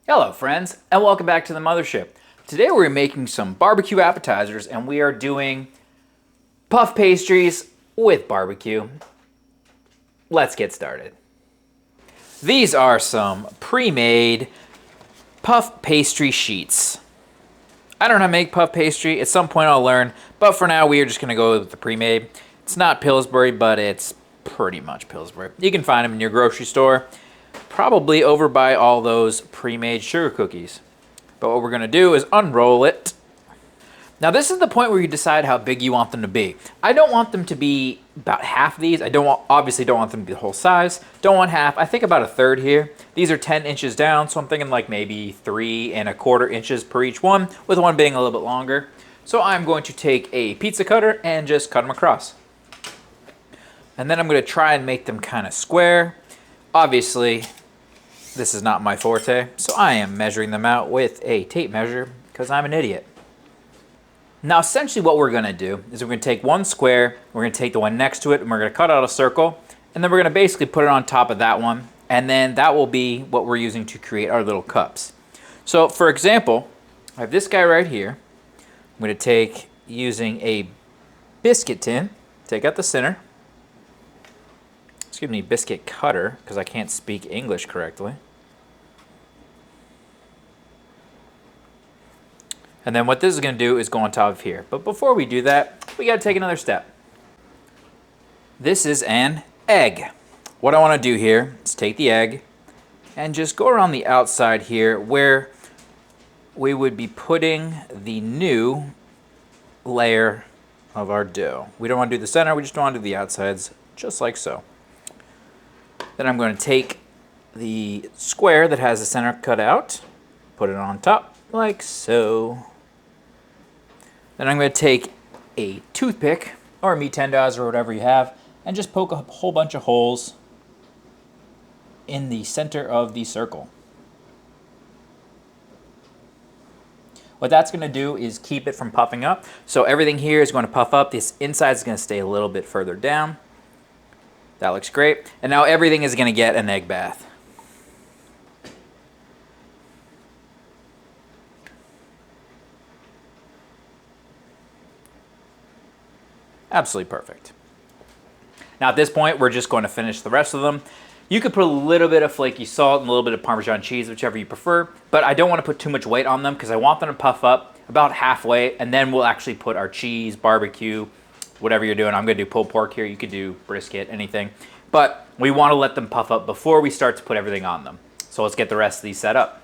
Hello friends, and welcome back to the Mothership. Today we're making some barbecue appetizers, and we are doing puff pastries with barbecue. Let's get started. These are some pre-made puff pastry sheets. I don't know how to make puff pastry. At some point I'll learn, but for now we are just going to go with the pre-made. It's not Pillsbury, but it's pretty much Pillsbury. You can find them in your grocery store. Probably over by all those pre-made sugar cookies. But what we're going to do is unroll it. Now this is the point where you decide how big you want them to be. I don't want them to be about half these. Obviously don't want them to be the whole size. Don't want half. I think about a third here. These are 10 inches down, so I'm thinking like maybe 3¼ inches per each one, with one being a little bit longer. So I'm going to take a pizza cutter and just cut them across. And then I'm going to try and make them kind of square. Obviously, this is not my forte, so I am measuring them out with a tape measure because I'm an idiot. Now, essentially what we're going to do is we're going to take one square, we're going to take the one next to it, and we're going to cut out a circle, and then we're going to basically put it on top of that one, and then that will be what we're using to create our little cups. So, for example, I have this guy right here. I'm going to take, using a biscuit tin, take out the center. Excuse me, biscuit cutter, because I can't speak English correctly. And then what this is going to do is go on top of here. But before we do that, we got to take another step. This is an egg. What I want to do here is take the egg and just go around the outside here where we would be putting the new layer of our dough. We don't want to do the center, we just want to do the outsides, just like so. Then I'm going to take the square that has the center cut out, put it on top, like so. Then I'm going to take a toothpick, or a meat tendizer, or whatever you have, and just poke a whole bunch of holes in the center of the circle. What that's going to do is keep it from puffing up. So everything here is going to puff up. This inside is going to stay a little bit further down. That looks great. And now everything is going to get an egg bath. Absolutely perfect. Now at this point, we're just going to finish the rest of them. You could put a little bit of flaky salt and a little bit of Parmesan cheese, whichever you prefer, but I don't want to put too much weight on them because I want them to puff up about halfway, and then we'll actually put our cheese, barbecue, whatever you're doing. I'm going to do pulled pork here. You could do brisket, anything. But we want to let them puff up before we start to put everything on them. So let's get the rest of these set up.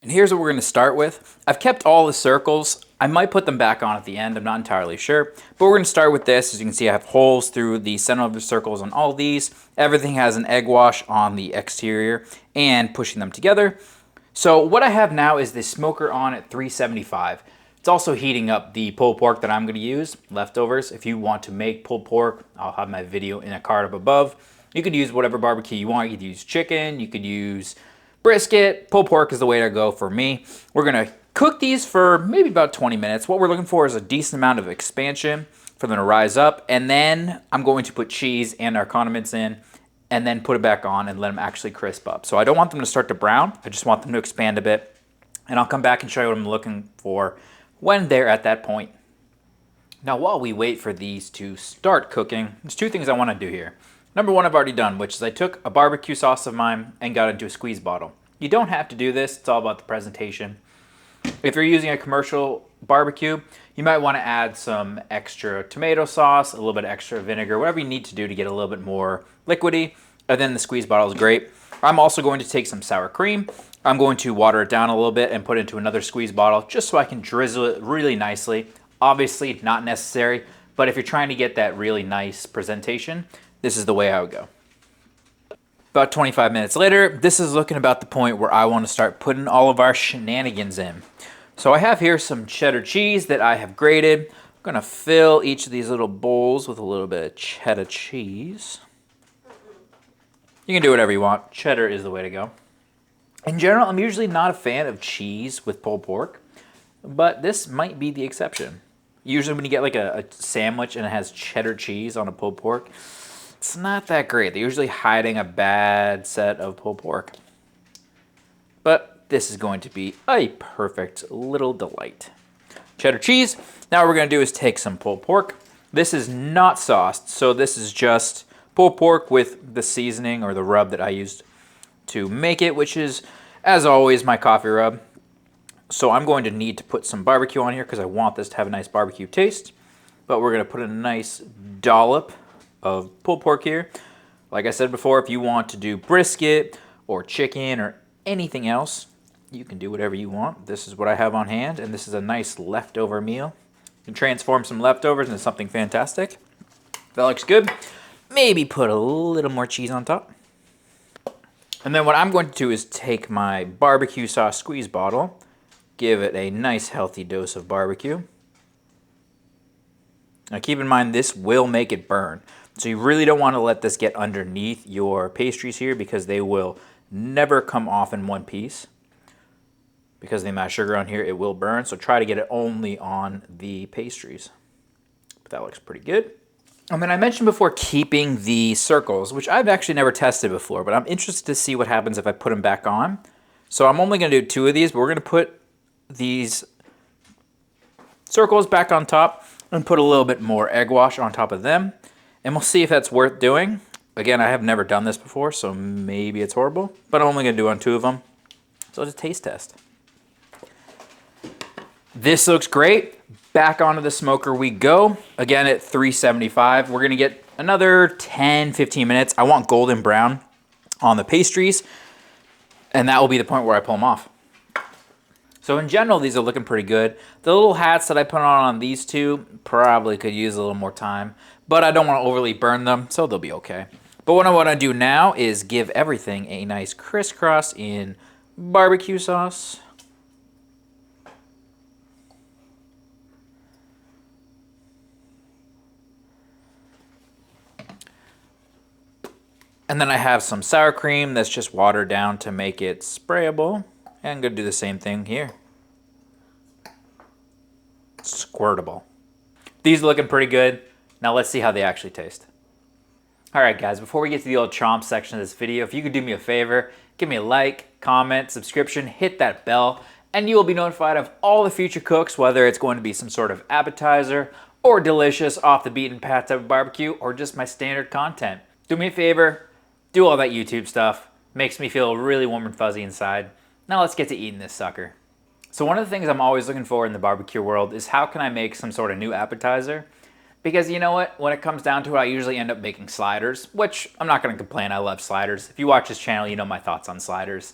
And here's what we're going to start with. I've kept all the circles. I might put them back on at the end. I'm not entirely sure. But we're going to start with this. As you can see, I have holes through the center of the circles on all these. Everything has an egg wash on the exterior and pushing them together. So what I have now is this smoker on at 375. It's also heating up the pulled pork that I'm going to use, leftovers. If you want to make pulled pork, I'll have my video in a card up above. You could use whatever barbecue you want. You could use chicken, you could use brisket. Pulled pork is the way to go for me. We're going to cook these for maybe about 20 minutes. What we're looking for is a decent amount of expansion for them to rise up. And then I'm going to put cheese and our condiments in and then put it back on and let them actually crisp up. So I don't want them to start to brown. I just want them to expand a bit. And I'll come back and show you what I'm looking for when they're at that point. Now while we wait for these to start cooking, there's two things I want to do here. Number one, I've already done, which is I took a barbecue sauce of mine and got it into a squeeze bottle. You don't have to do this, it's all about the presentation. If you're using a commercial barbecue, you might want to add some extra tomato sauce, a little bit extra vinegar, whatever you need to do to get a little bit more liquidy, and then the squeeze bottle is great. I'm also going to take some sour cream. I'm going to water it down a little bit and put it into another squeeze bottle just so I can drizzle it really nicely. Obviously not necessary, but if you're trying to get that really nice presentation, this is the way I would go. About 25 minutes later, this is looking about the point where I want to start putting all of our shenanigans in. So I have here some cheddar cheese that I have grated. I'm going to fill each of these little bowls with a little bit of cheddar cheese. You can do whatever you want. Cheddar is the way to go. In general, I'm usually not a fan of cheese with pulled pork, but this might be the exception. Usually when you get like a sandwich and it has cheddar cheese on a pulled pork, it's not that great. They're usually hiding a bad set of pulled pork. But this is going to be a perfect little delight. Cheddar cheese. Now what we're going to do is take some pulled pork. This is not sauced, so this is just pulled pork with the seasoning or the rub that I used to make it, which is, as always, my coffee rub. So I'm going to need to put some barbecue on here because I want this to have a nice barbecue taste. But we're going to put a nice dollop of pulled pork here. Like I said before, if you want to do brisket or chicken or anything else, you can do whatever you want. This is what I have on hand, and this is a nice leftover meal. You can transform some leftovers into something fantastic. That looks good. Maybe put a little more cheese on top. And then what I'm going to do is take my barbecue sauce squeeze bottle, give it a nice healthy dose of barbecue. Now keep in mind, this will make it burn. So you really don't want to let this get underneath your pastries here because they will never come off in one piece. Because of the amount of sugar on here, it will burn. So try to get it only on the pastries. But that looks pretty good. And then I mentioned before keeping the circles, which I've actually never tested before, but I'm interested to see what happens if I put them back on. So I'm only going to do 2 of these, but we're going to put these circles back on top and put a little bit more egg wash on top of them. And we'll see if that's worth doing. Again, I have never done this before, so maybe it's horrible, but I'm only going to do on 2 of them. So it's a taste test. This looks great. Back onto the smoker we go. Again at 375. We're going to get another 10-15 minutes. I want golden brown on the pastries, and that will be the point where I pull them off. So in general, these are looking pretty good. The little hats that I put on these two probably could use a little more time, but I don't want to overly burn them, so they'll be okay. But what I want to do now is give everything a nice crisscross in barbecue sauce. And then I have some sour cream that's just watered down to make it sprayable. And I'm going to do the same thing here. Squirtable. These are looking pretty good. Now let's see how they actually taste. Alright guys, before we get to the old chomp section of this video, if you could do me a favor, give me a like, comment, subscription, hit that bell, and you will be notified of all the future cooks, whether it's going to be some sort of appetizer, or delicious off the beaten path type of barbecue, or just my standard content. Do me a favor, do all that YouTube stuff. Makes me feel really warm and fuzzy inside. Now let's get to eating this sucker. So one of the things I'm always looking for in the barbecue world is how can I make some sort of new appetizer? Because you know what, when it comes down to it, I usually end up making sliders, which I'm not gonna complain, I love sliders. If you watch this channel, you know my thoughts on sliders.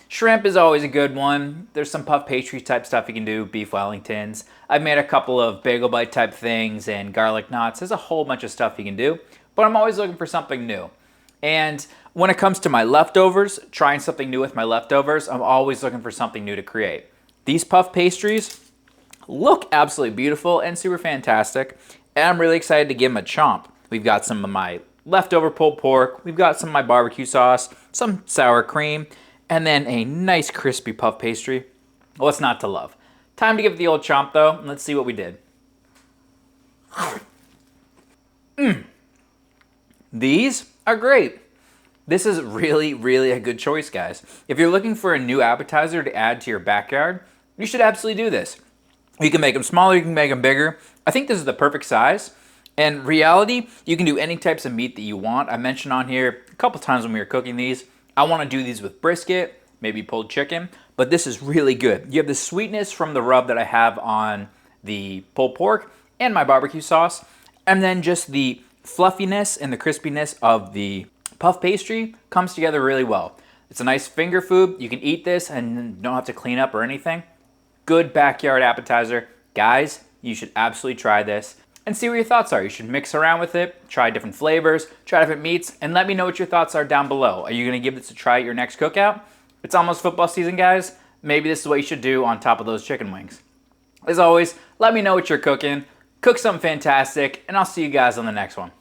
Shrimp is always a good one. There's some puff pastry type stuff you can do, beef Wellingtons. I've made a couple of bagel bite type things and garlic knots. There's a whole bunch of stuff you can do, but I'm always looking for something new. And when it comes to my leftovers, trying something new with my leftovers, I'm always looking for something new to create. These puff pastries look absolutely beautiful and super fantastic, and I'm really excited to give them a chomp. We've got some of my leftover pulled pork, we've got some of my barbecue sauce, some sour cream, and then a nice crispy puff pastry. What's not to love? Time to give it the old chomp though, and let's see what we did. These are great. This is really, really a good choice, guys. If you're looking for a new appetizer to add to your backyard, you should absolutely do this. You can make them smaller, you can make them bigger. I think this is the perfect size. And reality, you can do any types of meat that you want. I mentioned on here a couple times when we were cooking these, I want to do these with brisket, maybe pulled chicken, but this is really good. You have the sweetness from the rub that I have on the pulled pork and my barbecue sauce, and then just the fluffiness and the crispiness of the puff pastry comes together really well. It's a nice finger food. You can eat this and don't have to clean up or anything. Good backyard appetizer. Guys, you should absolutely try this and see what your thoughts are. You should mix around with it, try different flavors, try different meats, and let me know what your thoughts are down below. Are you gonna give this a try at your next cookout? It's almost football season, guys. Maybe this is what you should do on top of those chicken wings. As always, let me know what you're cooking. Cook something fantastic, and I'll see you guys on the next one.